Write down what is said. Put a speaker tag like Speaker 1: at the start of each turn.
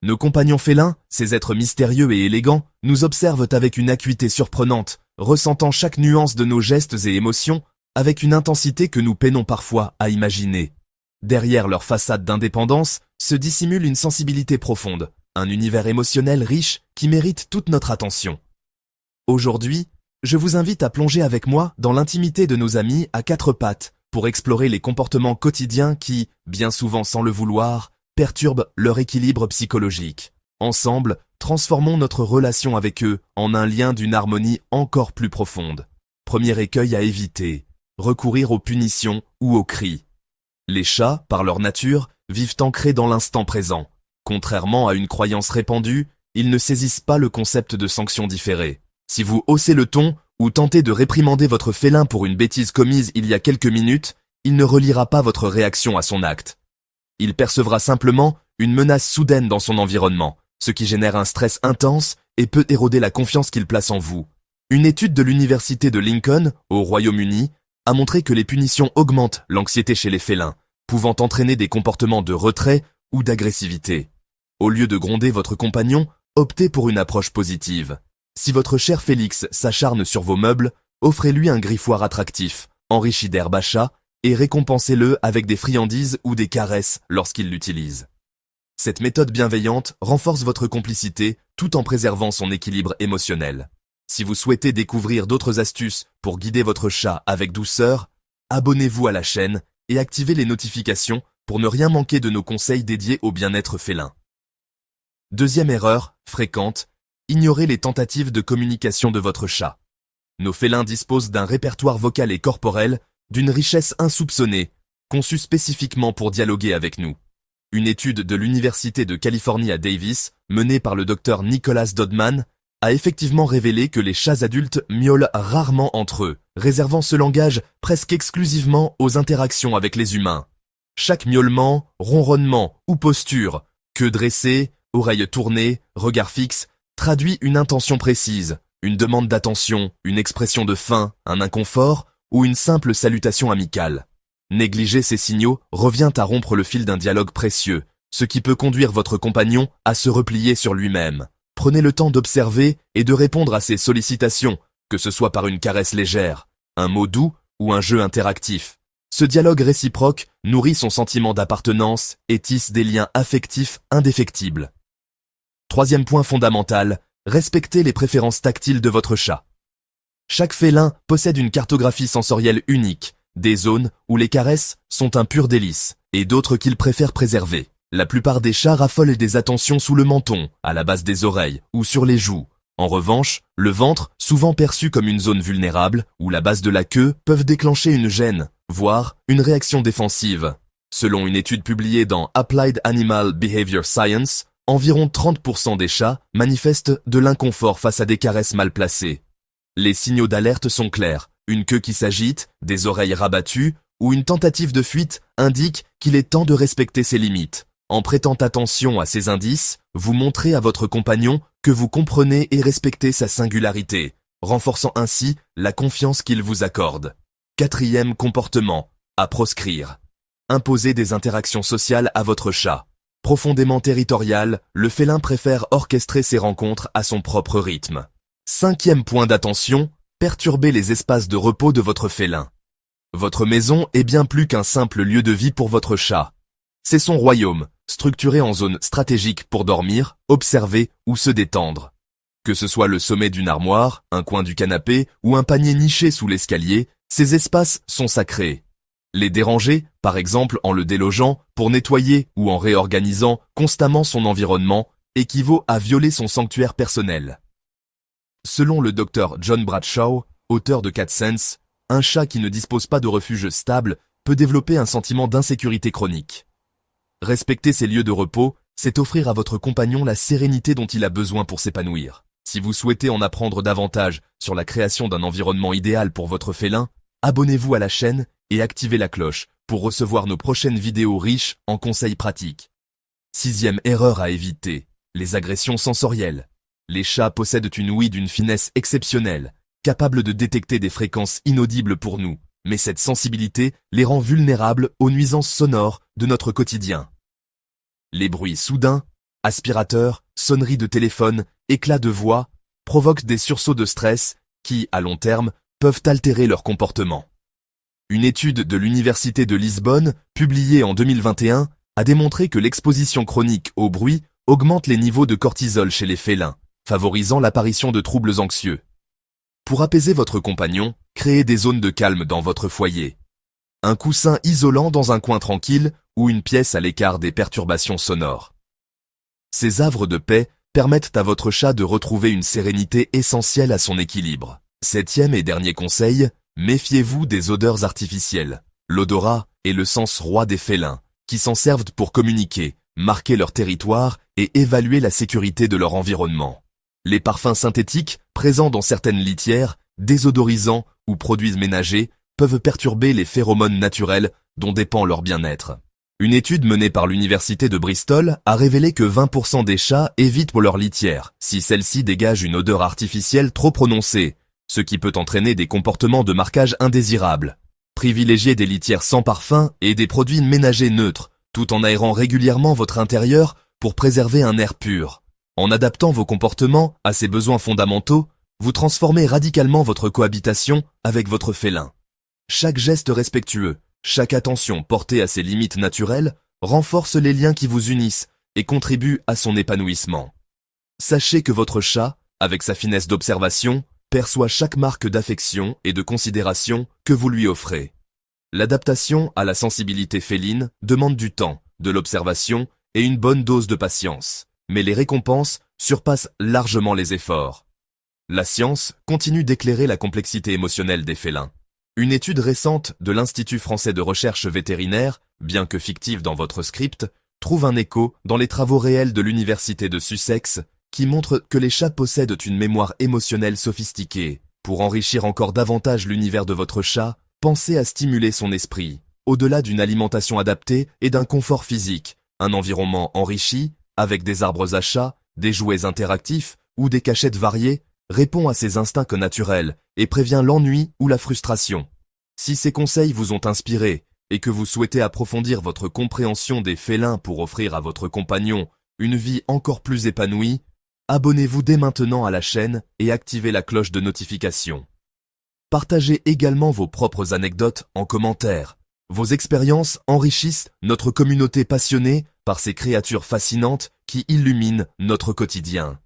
Speaker 1: Nos compagnons félins, ces êtres mystérieux et élégants, nous observent avec une acuité surprenante, ressentant chaque nuance de nos gestes et émotions, avec une intensité que nous peinons parfois à imaginer. Derrière leur façade d'indépendance se dissimule une sensibilité profonde, un univers émotionnel riche qui mérite toute notre attention. Aujourd'hui, je vous invite à plonger avec moi dans l'intimité de nos amis à quatre pattes pour explorer les comportements quotidiens qui, bien souvent sans le vouloir, perturbent leur équilibre psychologique. Ensemble, transformons notre relation avec eux en un lien d'une harmonie encore plus profonde. Premier écueil à éviter, recourir aux punitions ou aux cris. Les chats, par leur nature, vivent ancrés dans l'instant présent. Contrairement à une croyance répandue, ils ne saisissent pas le concept de sanction différée. Si vous haussez le ton ou tentez de réprimander votre félin pour une bêtise commise il y a quelques minutes, il ne reliera pas votre réaction à son acte. Il percevra simplement une menace soudaine dans son environnement, ce qui génère un stress intense et peut éroder la confiance qu'il place en vous. Une étude de l'université de Lincoln, au Royaume-Uni, a montré que les punitions augmentent l'anxiété chez les félins, pouvant entraîner des comportements de retrait ou d'agressivité. Au lieu de gronder votre compagnon, optez pour une approche positive. Si votre cher Félix s'acharne sur vos meubles, offrez-lui un griffoir attractif, enrichi d'herbe à chat, et récompensez-le avec des friandises ou des caresses lorsqu'il l'utilise. Cette méthode bienveillante renforce votre complicité tout en préservant son équilibre émotionnel. Si vous souhaitez découvrir d'autres astuces pour guider votre chat avec douceur, abonnez-vous à la chaîne et activez les notifications pour ne rien manquer de nos conseils dédiés au bien-être félin. Deuxième erreur, fréquente, ignorez les tentatives de communication de votre chat. Nos félins disposent d'un répertoire vocal et corporel d'une richesse insoupçonnée, conçu spécifiquement pour dialoguer avec nous. Une étude de l'Université de Californie à Davis, menée par le docteur Nicholas Dodman, a effectivement révélé que les chats adultes miaulent rarement entre eux, réservant ce langage presque exclusivement aux interactions avec les humains. Chaque miaulement, ronronnement ou posture, queue dressée, oreilles tournées, regard fixe, traduit une intention précise, une demande d'attention, une expression de faim, un inconfort ou une simple salutation amicale. Négliger ces signaux revient à rompre le fil d'un dialogue précieux, ce qui peut conduire votre compagnon à se replier sur lui-même. Prenez le temps d'observer et de répondre à ces sollicitations, que ce soit par une caresse légère, un mot doux ou un jeu interactif. Ce dialogue réciproque nourrit son sentiment d'appartenance et tisse des liens affectifs indéfectibles. Troisième point fondamental, respectez les préférences tactiles de votre chat. Chaque félin possède une cartographie sensorielle unique, des zones où les caresses sont un pur délice, et d'autres qu'il préfère préserver. La plupart des chats raffolent des attentions sous le menton, à la base des oreilles ou sur les joues. En revanche, le ventre, souvent perçu comme une zone vulnérable, ou la base de la queue, peuvent déclencher une gêne, voire une réaction défensive. Selon une étude publiée dans Applied Animal Behavior Science, environ 30% des chats manifestent de l'inconfort face à des caresses mal placées. Les signaux d'alerte sont clairs, une queue qui s'agite, des oreilles rabattues, ou une tentative de fuite indique qu'il est temps de respecter ses limites. En prêtant attention à ces indices, vous montrez à votre compagnon que vous comprenez et respectez sa singularité, renforçant ainsi la confiance qu'il vous accorde. Quatrième comportement, à proscrire. Imposez des interactions sociales à votre chat. Profondément territorial, le félin préfère orchestrer ses rencontres à son propre rythme. Cinquième point d'attention, perturbez les espaces de repos de votre félin. Votre maison est bien plus qu'un simple lieu de vie pour votre chat. C'est son royaume, structuré en zones stratégiques pour dormir, observer ou se détendre. Que ce soit le sommet d'une armoire, un coin du canapé ou un panier niché sous l'escalier, ces espaces sont sacrés. Les déranger, par exemple en le délogeant, pour nettoyer ou en réorganisant constamment son environnement, équivaut à violer son sanctuaire personnel. Selon le docteur John Bradshaw, auteur de Cat Sense, un chat qui ne dispose pas de refuge stable peut développer un sentiment d'insécurité chronique. Respecter ces lieux de repos, c'est offrir à votre compagnon la sérénité dont il a besoin pour s'épanouir. Si vous souhaitez en apprendre davantage sur la création d'un environnement idéal pour votre félin, abonnez-vous à la chaîne et activez la cloche pour recevoir nos prochaines vidéos riches en conseils pratiques. Sixième erreur à éviter, les agressions sensorielles. Les chats possèdent une ouïe d'une finesse exceptionnelle, capable de détecter des fréquences inaudibles pour nous, mais cette sensibilité les rend vulnérables aux nuisances sonores de notre quotidien. Les bruits soudains, aspirateurs, sonneries de téléphone, éclats de voix, provoquent des sursauts de stress qui, à long terme, peuvent altérer leur comportement. Une étude de l'Université de Lisbonne, publiée en 2021, a démontré que l'exposition chronique au bruit augmente les niveaux de cortisol chez les félins, favorisant l'apparition de troubles anxieux. Pour apaiser votre compagnon, créez des zones de calme dans votre foyer. Un coussin isolant dans un coin tranquille ou une pièce à l'écart des perturbations sonores. Ces havres de paix permettent à votre chat de retrouver une sérénité essentielle à son équilibre. 7e et dernier conseil, méfiez-vous des odeurs artificielles. L'odorat est le sens roi des félins, qui s'en servent pour communiquer, marquer leur territoire et évaluer la sécurité de leur environnement. Les parfums synthétiques, présents dans certaines litières, désodorisants ou produits ménagers, peuvent perturber les phéromones naturels dont dépend leur bien-être. Une étude menée par l'université de Bristol a révélé que 20% des chats évitent leur litière si celle-ci dégage une odeur artificielle trop prononcée, ce qui peut entraîner des comportements de marquage indésirables. Privilégiez des litières sans parfum et des produits ménagers neutres, tout en aérant régulièrement votre intérieur pour préserver un air pur. En adaptant vos comportements à ces besoins fondamentaux, vous transformez radicalement votre cohabitation avec votre félin. Chaque geste respectueux, chaque attention portée à ses limites naturelles renforce les liens qui vous unissent et contribue à son épanouissement. Sachez que votre chat, avec sa finesse d'observation, perçoit chaque marque d'affection et de considération que vous lui offrez. L'adaptation à la sensibilité féline demande du temps, de l'observation et une bonne dose de patience, mais les récompenses surpassent largement les efforts. La science continue d'éclairer la complexité émotionnelle des félins. Une étude récente de l'Institut français de recherche vétérinaire, bien que fictive dans votre script, trouve un écho dans les travaux réels de l'Université de Sussex, qui montre que les chats possèdent une mémoire émotionnelle sophistiquée. Pour enrichir encore davantage l'univers de votre chat, pensez à stimuler son esprit. Au-delà d'une alimentation adaptée et d'un confort physique, un environnement enrichi, avec des arbres à chat, des jouets interactifs ou des cachettes variées, répond à ses instincts naturels et prévient l'ennui ou la frustration. Si ces conseils vous ont inspiré et que vous souhaitez approfondir votre compréhension des félins pour offrir à votre compagnon une vie encore plus épanouie, abonnez-vous dès maintenant à la chaîne et activez la cloche de notification. Partagez également vos propres anecdotes en commentaire. Vos expériences enrichissent notre communauté passionnée par ces créatures fascinantes qui illuminent notre quotidien.